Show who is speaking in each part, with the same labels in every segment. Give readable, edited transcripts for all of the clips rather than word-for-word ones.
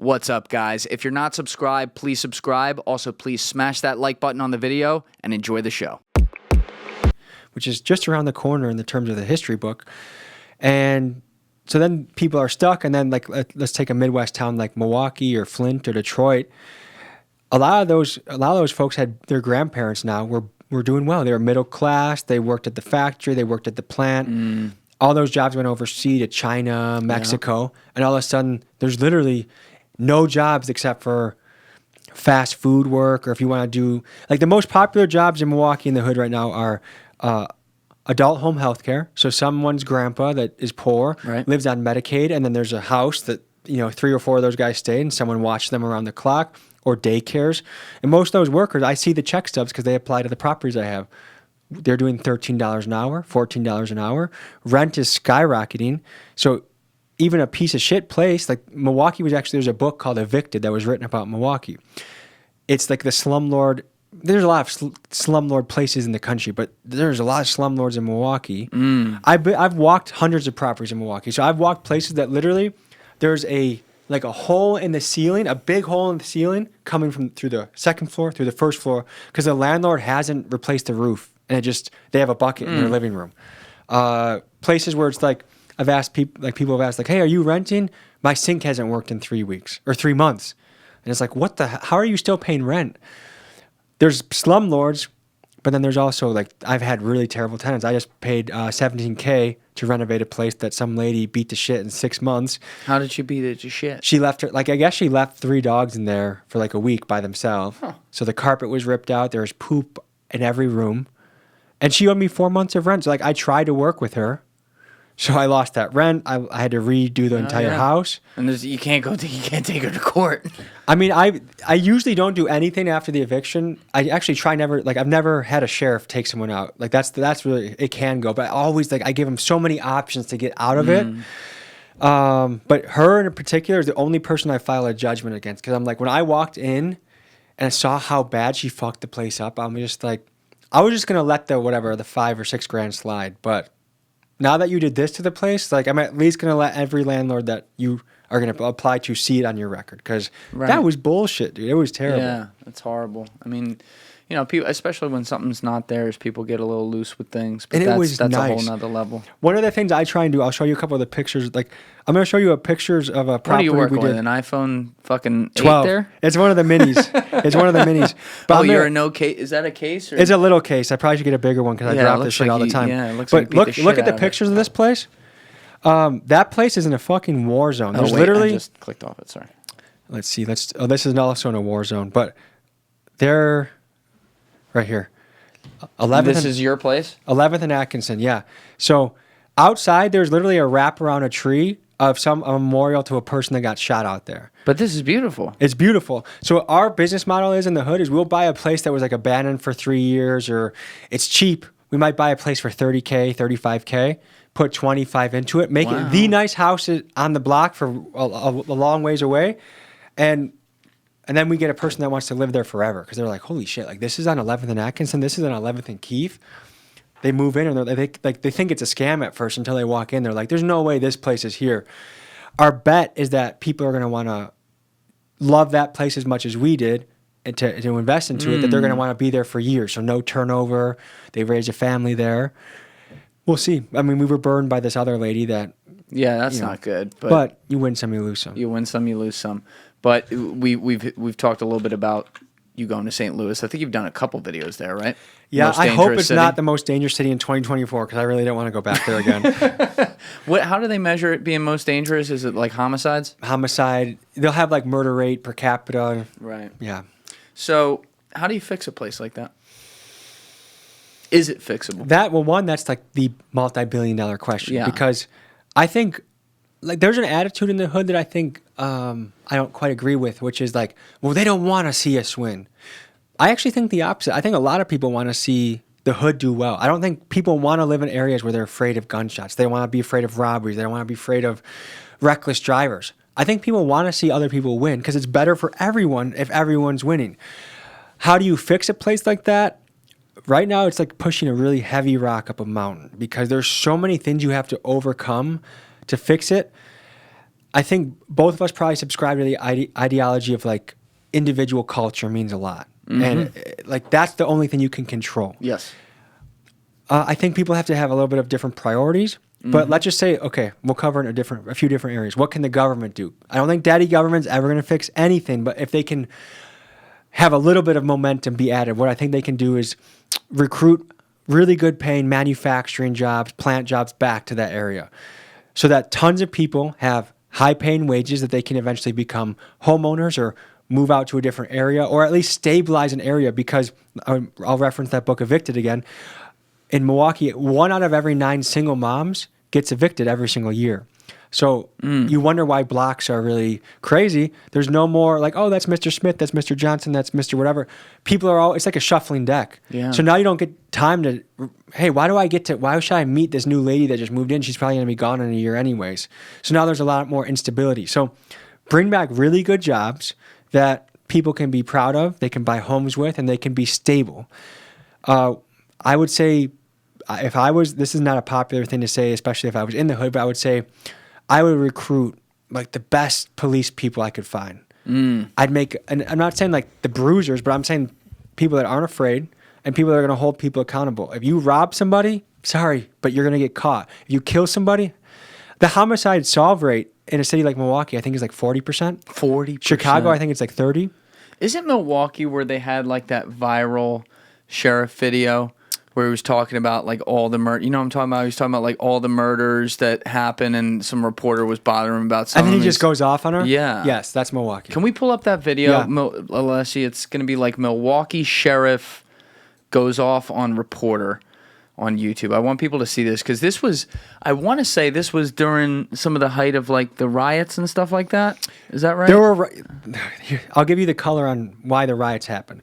Speaker 1: What's up, guys? If you're not subscribed, please subscribe. Also, please smash that like button on the video and enjoy the show.
Speaker 2: Which is just around the corner in the terms of the history book. And so then people are stuck, and then like let's take a Midwest town like Milwaukee or Flint or Detroit. A lot of those folks had their grandparents now were doing well. They were middle class. They worked at the factory. They worked at the plant. All those jobs went overseas to China, Mexico, and all of a sudden there's literally no jobs except for fast food work, or if you want to do like the most popular jobs in Milwaukee in the hood right now are adult home health care. So someone's grandpa that is poor lives on Medicaid, and then there's a house that 3 or 4 of those guys stay, and someone watches them around the clock, or daycares. And most of those workers, I see the check stubs because they apply to the properties I have. They're doing $13 an hour, $14 an hour. Rent is skyrocketing. So even a piece of shit place like Milwaukee there's a book called Evicted that was written about Milwaukee. It's like the slumlord. There's a lot of slumlord places in the country, but there's a lot of slumlords in Milwaukee. I've walked hundreds of properties in Milwaukee. So I've walked places that literally there's a hole in the ceiling, a big hole in the ceiling coming from through the second floor, through the first floor, because the landlord hasn't replaced the roof, and they have a bucket in their living room. Places where it's like people have asked, like, hey, are you renting? My sink hasn't worked in 3 weeks or 3 months. And it's like, how are you still paying rent? There's slumlords, but then there's also I've had really terrible tenants. I just paid $17,000 to renovate a place that some lady beat to shit in 6 months.
Speaker 1: How did she beat it to shit?
Speaker 2: She left I guess she left 3 dogs in there for a week by themselves. Huh. So the carpet was ripped out. There was poop in every room. And she owed me 4 months of rent. So I tried to work with her. So I lost that rent. I had to redo the entire house.
Speaker 1: And you can't take her to court.
Speaker 2: I mean, I usually don't do anything after the eviction. I actually try I've never had a sheriff take someone out. That's really, it can go. But I always, I give them so many options to get out of it. But her in particular is the only person I file a judgment against. Because I'm when I walked in and I saw how bad she fucked the place up, I'm just I was just going to let the $5 or $6 grand slide. But now that you did this to the place, I'm at least going to let every landlord that you are going to apply to see it on your record, because that was bullshit, dude. It was terrible.
Speaker 1: Yeah, it's horrible. I mean, people, especially when something's not theirs, people get a little loose with things. But that's nice. A whole nother level.
Speaker 2: One of the things I try and do, I'll show you a couple of the pictures. I'm going to show you pictures of a property we did.
Speaker 1: What are you working with? An iPhone fucking
Speaker 2: 12.
Speaker 1: 8 there?
Speaker 2: It's one of the minis. It's one of the minis.
Speaker 1: But you're a no case. Is that a case? Or?
Speaker 2: It's a little case. I probably should get a bigger one because I drop this shit all the time.
Speaker 1: Yeah, it looks
Speaker 2: but look at the pictures of this place. That place is in a fucking war zone. There's literally.
Speaker 1: I just clicked off it. Sorry.
Speaker 2: Let's see. This is also in a war zone, but they're right here. 11th.
Speaker 1: This is your place?
Speaker 2: 11th and Atkinson. Yeah. So outside, there's literally a wrap around a tree of a memorial to a person that got shot out there.
Speaker 1: But this is beautiful.
Speaker 2: It's beautiful. So our business model is in the hood is we'll buy a place that was abandoned for 3 years, or it's cheap. We might buy a place for $30,000, $35,000, put $25,000 into it, make it the nice house on the block for a long ways away, and then we get a person that wants to live there forever because they're like, holy shit, this is on 11th and Atkinson, this is on 11th and Keefe. They move in and they think it's a scam at first until they walk in. They're like, there's no way this place is here. Our bet is that people are going to want to love that place as much as we did, and to invest into it, that they're going to want to be there for years. So no turnover. They raised a family there. We'll see. I mean, we were burned by this other lady that.
Speaker 1: Yeah, that's not good.
Speaker 2: But you win some, you lose some.
Speaker 1: You win some, you lose some. But we've talked a little bit about you going to St. Louis. I think you've done a couple videos there, right?
Speaker 2: Yeah, I hope it's not the most dangerous city in 2024 because I really don't want to go back there again.
Speaker 1: How do they measure it being most dangerous? Is it like homicides?
Speaker 2: Homicide. They'll have murder rate per capita.
Speaker 1: Right.
Speaker 2: Yeah.
Speaker 1: So how do you fix a place like that? Is it fixable?
Speaker 2: That's the multi-billion-dollar question. Yeah. Because I think there's an attitude in the hood that I think I don't quite agree with, which is they don't want to see us win. I actually think the opposite. I think a lot of people want to see the hood do well. I don't think people want to live in areas where they're afraid of gunshots. They want to be afraid of robberies. They don't want to be afraid of reckless drivers. I think people want to see other people win because it's better for everyone if everyone's winning. How do you fix a place like that? Right now, it's pushing a really heavy rock up a mountain because there's so many things you have to overcome to fix it. I think both of us probably subscribe to the ideology of like individual culture means a lot. And like that's the only thing you can control.
Speaker 1: Yes.
Speaker 2: I think people have to have a little bit of different priorities. But let's just say, okay, we'll cover in a few different areas. What can the government do? I don't think daddy government's ever going to fix anything, but if they can have a little bit of momentum be added, what I think they can do is recruit really good paying manufacturing jobs, plant jobs back to that area so that tons of people have high paying wages that they can eventually become homeowners or move out to a different area or at least stabilize an area because I'll reference that book Evicted again. In Milwaukee, 1 out of every 9 single moms gets evicted every single year. So you wonder why blocks are really crazy. There's no more like, oh, that's Mr. Smith, that's Mr. Johnson, that's Mr. whatever. People are all, it's like a shuffling deck.
Speaker 1: Yeah.
Speaker 2: So now you don't get time to, hey, why should I meet this new lady that just moved in? She's probably going to be gone in a year anyways. So now there's a lot more instability. So bring back really good jobs that people can be proud of, they can buy homes with, and they can be stable. I would say, this is not a popular thing to say, especially if I was in the hood, but I would say I would recruit like the best police people I could find. I'd make, and I'm not saying like the bruisers, but I'm saying people that aren't afraid and people that are going to hold people accountable. If you rob somebody, sorry, but you're going to get caught. If you kill somebody, the homicide solve rate in a city like Milwaukee, I think is like 40%.
Speaker 1: 40%.
Speaker 2: Chicago, I think it's like 30.
Speaker 1: Isn't Milwaukee where they had like that viral sheriff video where he was talking about like all the murder? You know what I'm talking about? He was talking about like all the murders that happened, and some reporter was bothering him about some.
Speaker 2: And then he just goes off on her?
Speaker 1: Yeah.
Speaker 2: Yes, that's Milwaukee.
Speaker 1: Can we pull up that video,
Speaker 2: Yeah.
Speaker 1: Alessi? It's going to be like Milwaukee sheriff goes off on reporter on YouTube. I want people to see this because this was, I want to say this was during some of the height of like the riots and stuff like that. Is that right?
Speaker 2: I'll give you the color on why the riots happened.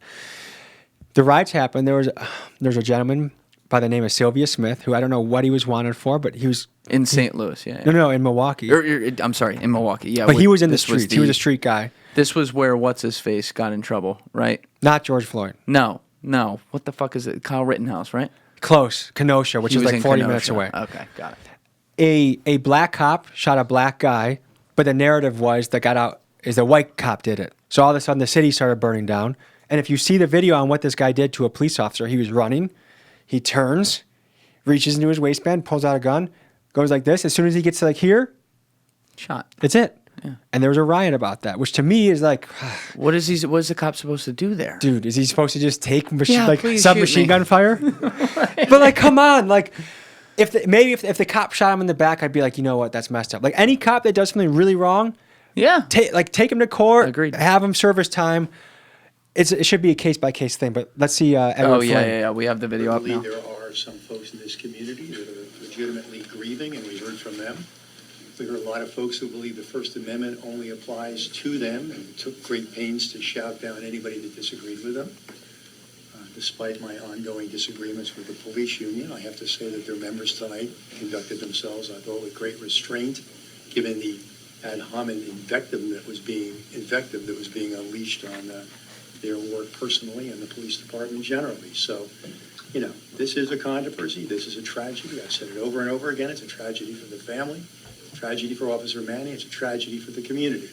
Speaker 2: The riots happened. There's a gentleman by the name of Sylvia Smith who I don't know what he was wanted for, but he was
Speaker 1: in St. Louis. Yeah.
Speaker 2: No, in Milwaukee.
Speaker 1: I'm sorry, in Milwaukee. Yeah,
Speaker 2: but he was in the streets. He was a street guy.
Speaker 1: This was where what's his face got in trouble, right?
Speaker 2: Not George Floyd.
Speaker 1: No. What the fuck is it? Kyle Rittenhouse, right?
Speaker 2: Close, Kenosha, which is like 40 minutes away.
Speaker 1: Okay, got it.
Speaker 2: A black cop shot a black guy, but the narrative was that got out is the white cop did it. So all of a sudden the city started burning down. And if you see the video on what this guy did to a police officer, he was running, he turns, reaches into his waistband, pulls out a gun, goes like this. As soon as he gets to like here,
Speaker 1: shot.
Speaker 2: That's it.
Speaker 1: Yeah.
Speaker 2: And there was a riot about that, which to me is like,
Speaker 1: what is the cop supposed to do there?
Speaker 2: Dude, is he supposed to just take
Speaker 1: please
Speaker 2: submachine gun fire? But like, come on, like, if the cop shot him in the back, I'd be like, you know what, that's messed up. Like any cop that does something really wrong,
Speaker 1: yeah,
Speaker 2: take him to court,
Speaker 1: agreed,
Speaker 2: have him serve his time. It should be a case by case thing. But let's see. Edward Flynn.
Speaker 1: Yeah. We have the video up now.
Speaker 3: There are some folks in this community that are legitimately grieving, and we heard from them. We heard a lot of folks who believe the First Amendment only applies to them and took great pains to shout down anybody that disagreed with them. Despite my ongoing disagreements with the police union, I have to say that their members tonight conducted themselves, I thought, with great restraint, given the ad hominem invective that was being unleashed on their work personally and the police department generally. So, this is a controversy. This is a tragedy. I've said it over and over again. It's a tragedy for the family, a tragedy for Officer Manning. It's a tragedy for the community.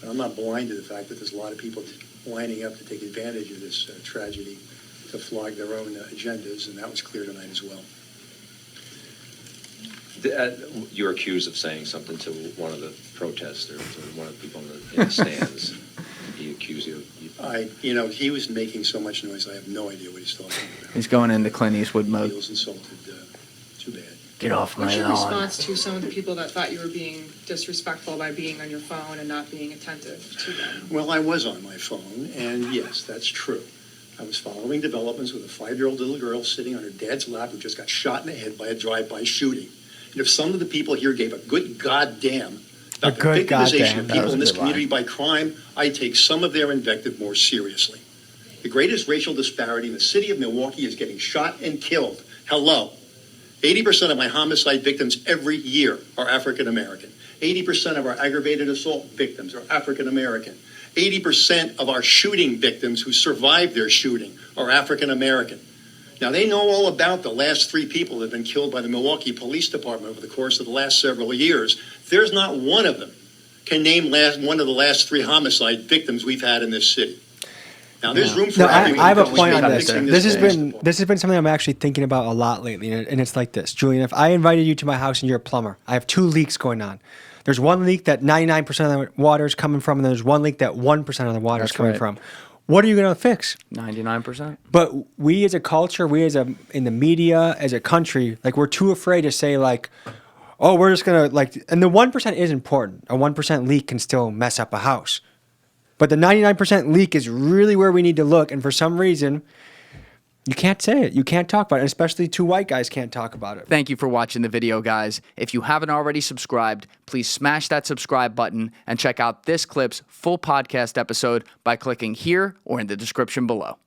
Speaker 3: But I'm not blind to the fact that there's a lot of people lining up to take advantage of this tragedy to flog their own agendas, and that was clear tonight as well.
Speaker 4: You're accused of saying something to one of the protesters, or one of the people in the stands. He accused you.
Speaker 3: He was making so much noise, I have no idea what he's talking about.
Speaker 1: He's going into Clint Eastwood mode.
Speaker 3: He feels insulted. Too bad.
Speaker 1: Get off my lawn.
Speaker 5: What's your response to some of the people that thought you were being disrespectful by being on your phone and not being attentive to them?
Speaker 3: Well, I was on my phone, and yes, that's true. I was following developments with a 5-year-old little girl sitting on her dad's lap who just got shot in the head by a drive-by shooting. And if some of the people here gave a good goddamn about the victimization of people in this community by crime, I take some of their invective more seriously. The greatest racial disparity in the city of Milwaukee is getting shot and killed. Hello. 80% of my homicide victims every year are African American. 80% of our aggravated assault victims are African American. 80% of our shooting victims who survived their shooting are African American. Now, they know all about the last 3 people that have been killed by the Milwaukee Police Department over the course of the last several years. There's not one of them can name one of the last 3 homicide victims we've had in this city. Now, there's room for
Speaker 2: No,
Speaker 3: everyone.
Speaker 2: I have a
Speaker 3: to
Speaker 2: point on
Speaker 3: make
Speaker 2: this.
Speaker 3: fixing
Speaker 2: This has
Speaker 3: possible.
Speaker 2: been something I'm actually thinking about a lot lately, and it's like this, Julian. If I invited you to my house and you're a plumber, I have 2 leaks going on. There's one leak that 99% of the water is coming from, and there's one leak that 1% of the water is
Speaker 1: That's
Speaker 2: coming
Speaker 1: right.
Speaker 2: from. What are you going to fix?
Speaker 1: 99%.
Speaker 2: But we as a culture, in the media, as a country, like we're too afraid to say like, oh, we're just gonna like, and the 1% is important. A 1% leak can still mess up a house, but the 99% leak is really where we need to look. And for some reason, you can't say it. You can't talk about it. And especially 2 white guys can't talk about it.
Speaker 1: Thank you for watching the video, guys. If you haven't already subscribed, please smash that subscribe button and check out this clip's full podcast episode by clicking here or in the description below.